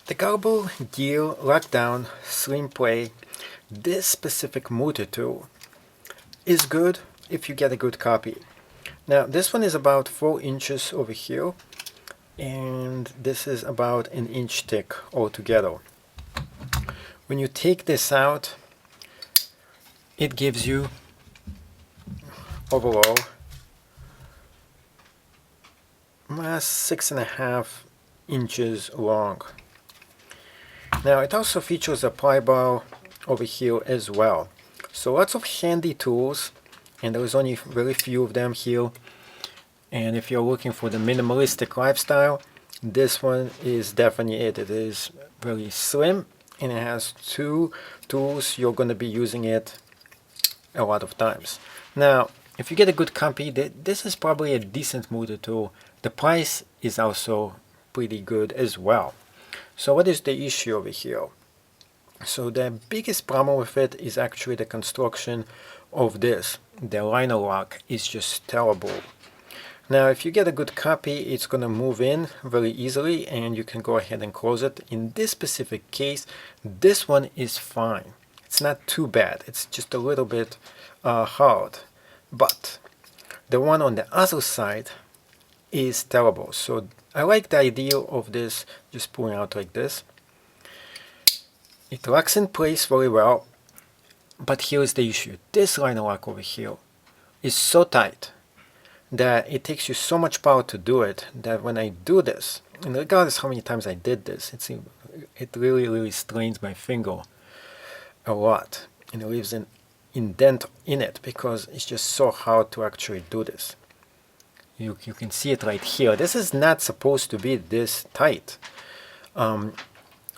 The Gerber Gear Lockdown Slim Play, this specific motor tool is good if you get a good copy. Now this one is about 4 inches over here, and this is about 1 inch thick altogether. When you take this out, it gives you overall 6.5 inches long. Now it also features a pry bar over here as well. So lots of handy tools, and there's only very few of them here. And if you're looking for the minimalistic lifestyle, this one is definitely it. It is very slim and it has 2 tools. You're going to be using it a lot of times. Now if you get a good copy, this is probably a decent motor tool. The price is also pretty good as well. So what is the issue over here? So the biggest problem with it is actually the construction of this. The liner lock is just terrible. Now if you get a good copy, it's going to move in very easily and you can go ahead and close it. In this specific case, this one is fine. It's not too bad. It's just a little bit hard. But the one on the other side is terrible. So I like the idea of this just pulling out like this. It locks in place very well, but here's the issue. This liner lock over here is so tight that it takes you so much power to do it that when I do this, and regardless how many times I did this, it really strains my finger a lot, and it leaves an indent in it because it's just so hard to actually do this. You can see it right here. This is not supposed to be this tight.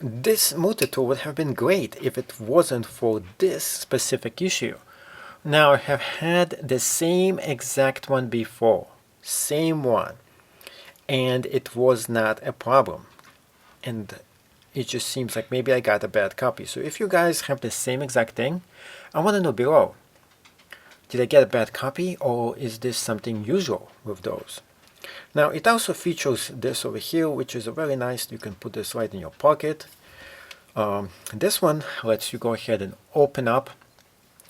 This motor tool would have been great if it wasn't for this specific issue. Now I have had the same exact one before, same one, and it was not a problem. And it just seems like maybe I got a bad copy. So if you guys have the same exact thing, I want to know below. Did I get a bad copy, or is this something usual with those? Now it also features this over here, which is a very nice. You can put this right in your pocket. This one lets you go ahead and open up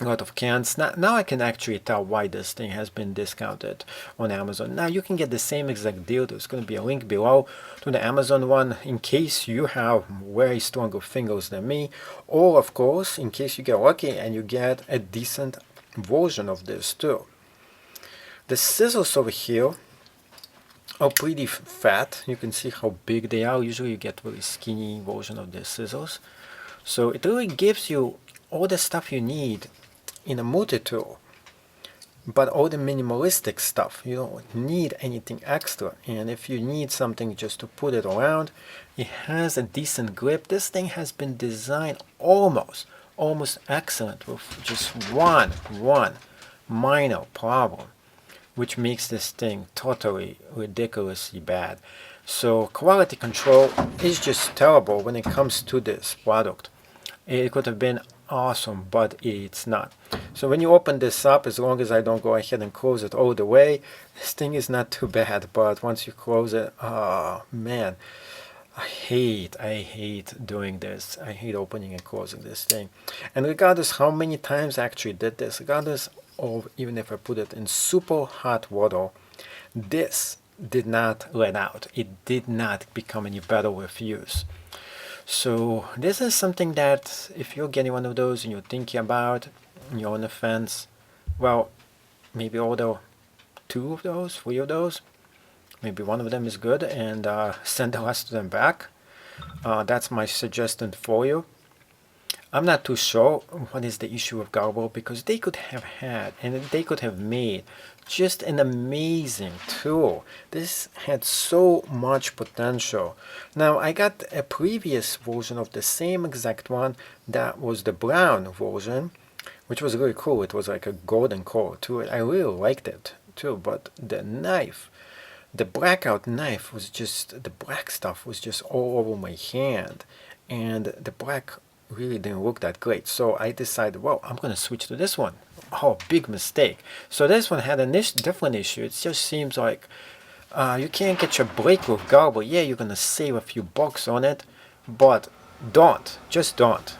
a lot of cans. Now I can actually tell why this thing has been discounted on Amazon. Now you can get the same exact deal. There's going to be a link below to the Amazon one in case you have way stronger fingers than me, or of course in case you get lucky and you get a decent version of this too. The scissors over here are pretty fat. You can see how big they are. Usually you get very skinny version of the scissors. So it really gives you all the stuff you need in a motor tool, but all the minimalistic stuff. You don't need anything extra. And if you need something just to put it around, it has a decent grip. This thing has been designed almost excellent with just one minor problem, which makes this thing totally ridiculously bad. So quality control is just terrible when it comes to this product. It could have been awesome, but it's not. So when you open this up, as long as I don't go ahead and close it all the way, this thing is not too bad. But once you close it, oh man, I hate doing this. I hate opening and closing this thing. And regardless how many times I actually did this, regardless of even if I put it in super hot water, this did not let out. It did not become any better with use. So this is something that if you're getting one of those and you're thinking about, and you're on the fence, well, maybe order 2 of those, 3 of those. Maybe one of them is good, and send the rest of them back. That's my suggestion for you. I'm not too sure what is the issue with Gerber, because they could have had and they could have made just an amazing tool. This had so much potential. Now I got a previous version of the same exact one. That was the brown version, which was really cool. It was like a golden color to it. I really liked it too, but the knife, the blackout knife, was just, the black stuff was just all over my hand, and the black really didn't look that great. So I decided, well, I'm going to switch to this one. Oh, big mistake. So this one had a different issue. It just seems like you can't get your break with Gerber. Yeah, you're going to save a few bucks on it, But just don't